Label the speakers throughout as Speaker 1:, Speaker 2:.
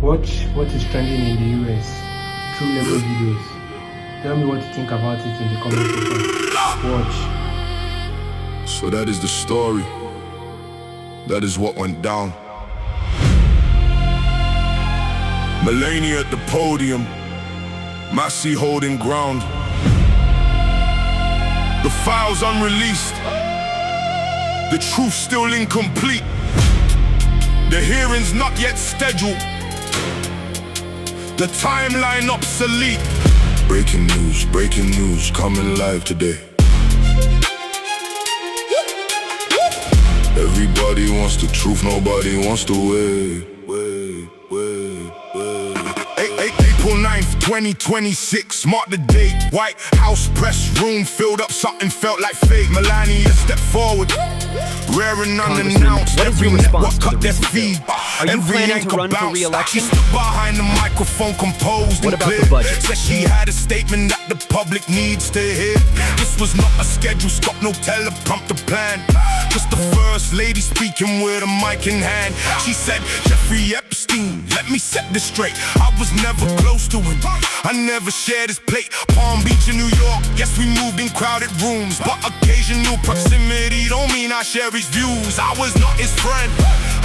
Speaker 1: Watch what is trending in the US through level videos. Tell me what you think about it in the comment section. Watch.
Speaker 2: So that is the story. That is what went down. Melania at the podium, Massie holding ground. The files unreleased, the truth still incomplete. The hearing's not yet scheduled, the timeline obsolete. Breaking news coming live today. Everybody wants the truth, nobody wants to wait. April 9th, 2026, mark the date. White House press room filled up, something felt like fake. Melania stepped forward, rare and unannounced. Every network cut their feed.
Speaker 3: Are you planning to run for re-election?
Speaker 2: She stood behind the microphone, composed
Speaker 3: What
Speaker 2: and
Speaker 3: about
Speaker 2: clear.
Speaker 3: the budget?
Speaker 2: Said she had a statement that the public needs to hear. This was not a scheduled stop, no teleprompter plan. Just the first lady speaking with a mic in hand. She said, Jeffrey Epstein, let me set this straight. I was never close to him, I never shared his plate. Palm Beach in New York, yes we moved in crowded rooms, but occasional proximity don't mean I share his views. I was not his friend,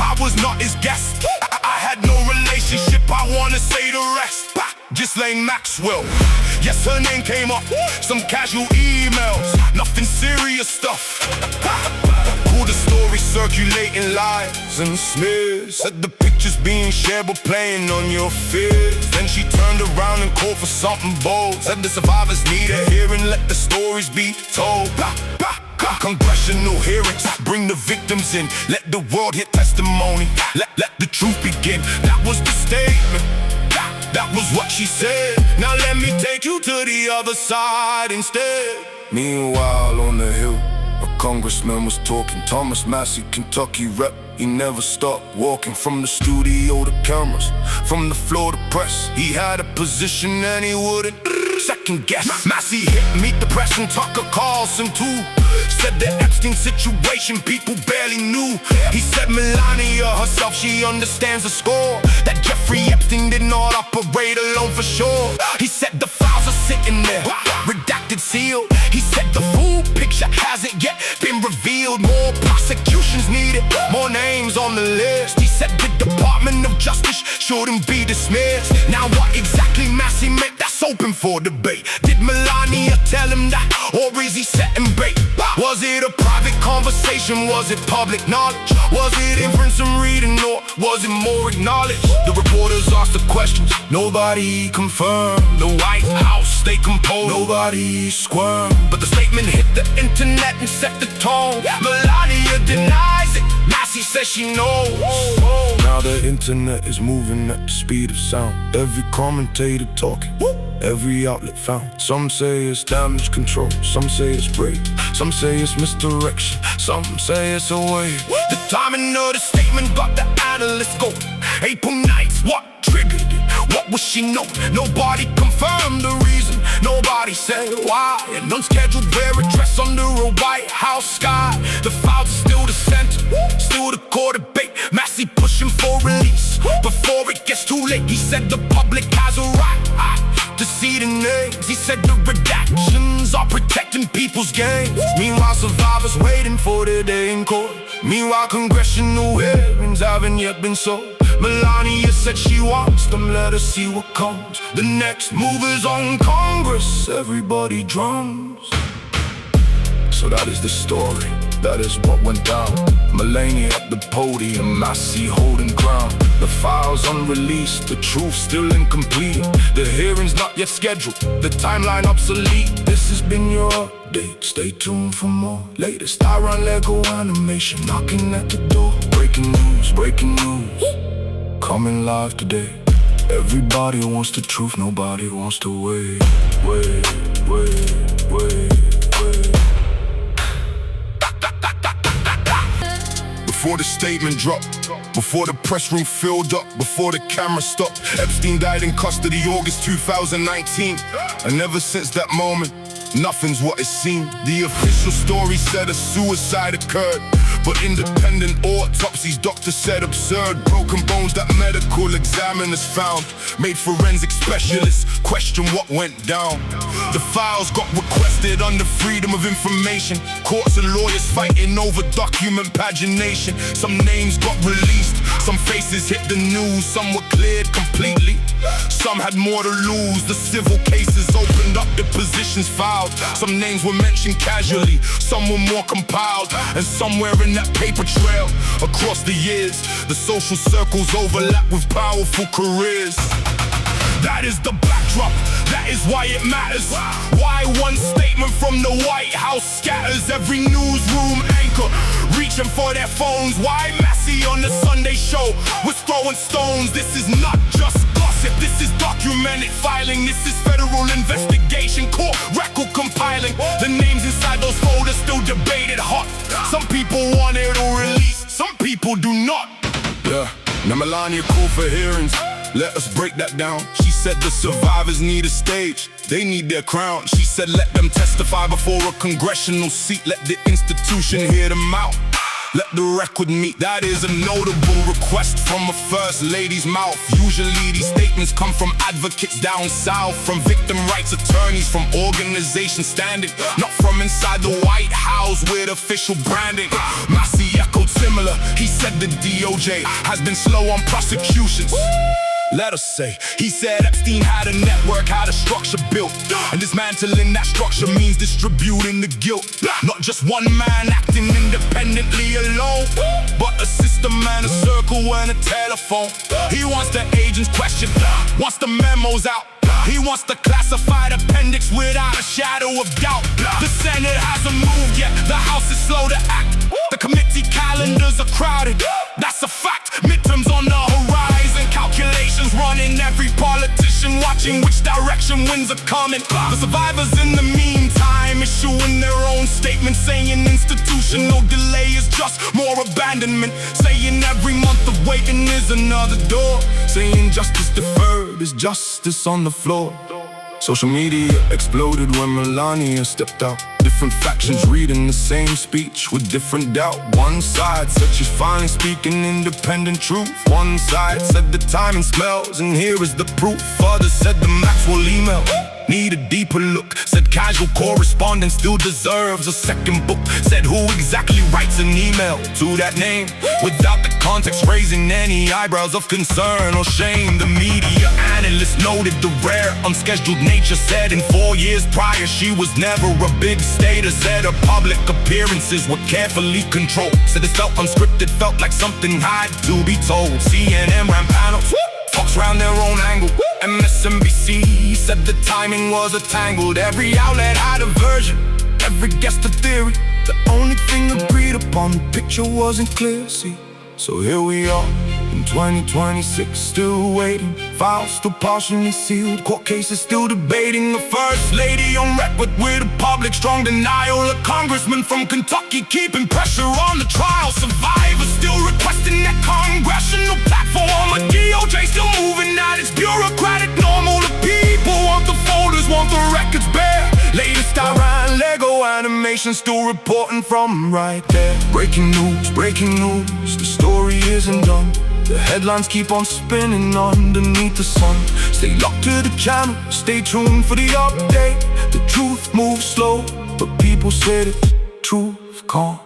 Speaker 2: I was not his guest. I had no relationship, I wanna say the rest. Ghislaine Maxwell, yes her name came up. Some casual emails, nothing serious stuff. Pull the story circulating lies and smears. Said the pictures being shared but playing on your fears. Then she turned around and called for something bold. Said the survivors need a hearing, let the stories be told. Congressional hearings, bring the victims in. Let the world hear testimony, let the truth begin. That was the statement, that was what she said. Now let me take you to the other side instead. Meanwhile on the hill, a congressman was talking. Thomas Massie, Kentucky rep. He never stopped walking from the studio to cameras, from the floor to press. He had a position and he wouldn't second guess. Massie hit meet the press and Tucker Carlson too. Said the Epstein situation people barely knew. He said Melania herself, she understands the score. That Jeffrey Epstein did not operate alone for sure. He said the files are sitting there, redacted, sealed. He said the full picture hasn't yet been revealed. More prosecutions needed, more names on the list. He said the Department of Justice shouldn't be dismissed. Now what exactly Massie meant, that's open for debate. Did Melania tell him that, or is he setting bait? Was it a private conversation? Was it public knowledge? Was it inference and reading, or was it more acknowledged? The reporters asked the questions, nobody confirmed. The White House stayed composed, nobody squirmed. But the statement hit the internet and set the tone. Melania denies it, Massie says she knows. Now the internet is moving at the speed of sound. Every commentator talking, every outlet found. Some say it's damage control, some say it's brave, some say it's misdirection, some say it's a wave. The timing of the statement got the analysts going. April 9th, what triggered it? What was she know? Nobody confirmed the reason, nobody said why. An unscheduled wear dress under a White House sky. The files are still the center, still the core debate. Massie pushing for release before it gets too late. He said the public has a right to see the names. He said the redactions are protecting people's gains. Meanwhile survivors waiting for their day in court. Meanwhile congressional hearings haven't yet been sold. Melania said she wants them, let us see what comes. The next move is on Congress, everybody drums. So that is the story, that is what went down. Melania at the podium, Massie holding ground. The files unreleased, the truth still incomplete. The hearing's not yet scheduled, the timeline obsolete. This has been your update, stay tuned for more. Latest Iron Lego animation knocking at the door. Breaking news, coming live today. Everybody wants the truth, nobody wants to wait. Before the statement dropped, before the press room filled up, before the camera stopped, Epstein died in custody August 2019. And ever since that moment, nothing's what it seemed. The official story said a suicide occurred, But independent autopsies, doctors said absurd. Broken bones that medical examiners found made forensic specialists question what went down. The files got requested under Freedom of Information. Courts and lawyers fighting over document pagination. Some names got released, some faces hit the news. Some were cleared completely, some had more to lose. The civil cases opened up, the positions filed. Some names were mentioned casually, some were more compiled. And somewhere in that paper trail, across the years, the social circles overlap with powerful careers. That is the backdrop, that is why it matters. Why one statement from the White House scatters every newsroom anchor reaching for their phones. Why Massie on the Sunday show was throwing stones. This is not just gossip, this is documented filing. This is federal investigation, court record compiling. The names inside those folders still debated hot. Some people want it released, some people do not. Yeah, now Melania called for hearings. Let us break that down. She said the survivors need a stage, they need their crown. She said let them testify before a congressional seat. Let the institution hear them out, let the record meet. That is a notable request from a first lady's mouth. Usually these statements come from advocates down south, from victim rights attorneys, from organizations standing, not from inside the White House with official branding. Massie echoed similar. He said the DOJ has been slow on prosecutions. Let us say, he said Epstein had a network, had a structure built, and dismantling that structure means distributing the guilt. Not just one man acting independently alone, but a system and a circle and a telephone. He wants the agents questioned, wants the memos out. He wants the classified appendix without a shadow of doubt. The Senate hasn't moved yet, the House is slow to act. The committee calendars are crowded, that's a fact. Midterms on the horizon, calculations running. Every politician watching which direction winds are coming. The survivors in the meantime issuing their own statements, saying institutional delay is just more abandonment, saying every month of waiting is another door, saying justice deferred is justice on the floor. Social media exploded when Melania stepped out. Different factions reading the same speech with different doubt. One side said she's finally speaking independent truth. One side said the timing smells, and here is the proof. Others said the Maxwell email need a deeper look. Said casual correspondence still deserves a second book. Said who exactly writes an email to that name without the context raising any eyebrows of concern or shame. The media analyst noted the rare unscheduled nature. Said in 4 years prior she was never a big stater. Said her public appearances were carefully controlled. Said it felt unscripted, felt like something had to be told. CNN ran panels, Fox ran their own angle, MSNBC said the timing was a tangled. Every outlet had a version, every guest a theory. The only thing agreed upon, the picture wasn't clear, see. So here we are in 2026, still waiting. Files still partially sealed, court cases still debating. The first lady on record with a public strong denial. A congressman from Kentucky keeping pressure on the trial. Survivors still requesting that congressional platform. A DOJ still moving at its bureaucratic normal. The people want the folders, want the records bare. Latest Iran Lego animation still reporting from right there. Breaking news, the story isn't done. The headlines keep on spinning underneath the sun. Stay locked to the channel, stay tuned for the update. The truth moves slow, but people say the truth can't